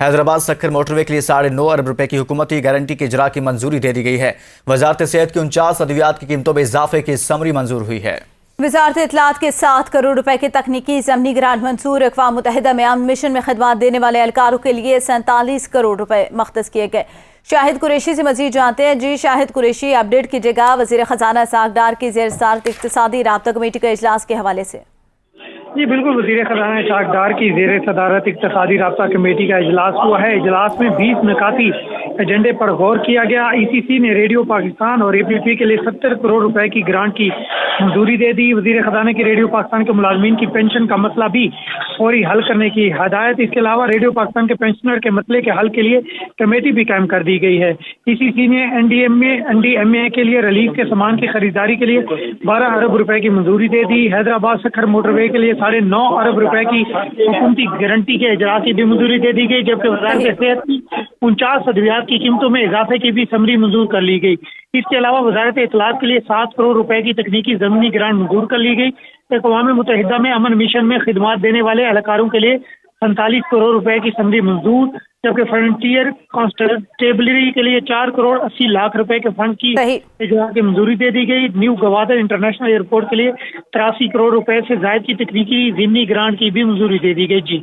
Hyderabad Sukkur motor وے کے لیے 9.5 ارب روپے کی حکومتی گارنٹی کی اجرا کی منظوری دے دی گئی ہے۔ وزارت صحت کی 49 ادویات کی قیمتوں میں اضافے کی سمری منظور ہوئی ہے۔ وزارت اطلاعات کے 7 کروڑ روپے کی تکنیکی ضمنی گرانٹ منظور۔ اقوام متحدہ میں امن مشن میں خدمات دینے والے اہلکاروں کے لیے 47 کروڑ روپے مختص کیے گئے۔ شاہد قریشی سے مزید جانتے ہیں۔ جی شاہد قریشی، اپڈیٹ کیجیے گا وزیر خزانہ اسحاق ڈار کی زیر صدارت اقتصادی رابطہ کمیٹی کا اجلاس کے حوالے سے۔ جی بالکل، وزیر خزانہ اسحاق ڈار کی زیر صدارت اقتصادی رابطہ کمیٹی کا اجلاس ہوا ہے۔ اجلاس میں 20 نکاتی ایجنڈے پر غور کیا گیا۔ ای سی سی نے ریڈیو پاکستان اور اے پی پی کے لیے 70 کروڑ روپے کی گرانٹ کی منظوری دے دی۔ وزیر خزانہ کی ریڈیو پاکستان کے ملازمین کی پینشن کا مسئلہ بھی فوری حل کرنے کی ہدایت۔ اس کے علاوہ ریڈیو پاکستان کے پینشنر کے مسئلے کے حل کے لیے کمیٹی بھی قائم کر دی گئی ہے۔ ای سی سی نے این ڈی ایم اے کے لیے ریلیف کے سامان کی خریداری کے لیے 12 ارب روپے کی منظوری دے دی۔ حیدرآباد سکھر موٹر وے کے لیے 9.5 ارب روپے کی حکومتی گارنٹی کے اجرا کی بھی منظوری دے دی گئی، جبکہ وزارت صحت کی 49 ادویات کی قیمتوں میں اضافے کی بھی سمری منظور کر لی گئی۔ اس کے علاوہ وزارت اطلاعات کے لیے 7 کروڑ روپے کی تکنیکی ضمنی گرانٹ منظور کر لی گئی۔ اقوام متحدہ میں امن مشن میں خدمات دینے والے اہلکاروں کے لیے 47 کروڑ روپے کی سمری منظور، جبکہ فرنٹیئر کانسٹیبلری کے لیے 4 کروڑ 80 لاکھ روپے کے فنڈ کی اجرا کی منظوری دے دی گئی۔ نیو گوادر انٹرنیشنل ایئرپورٹ کے لیے 83 کروڑ روپے سے زائد کی تکنیکی ضمنی گرانٹ کی بھی منظوری دے دی گئی۔ جی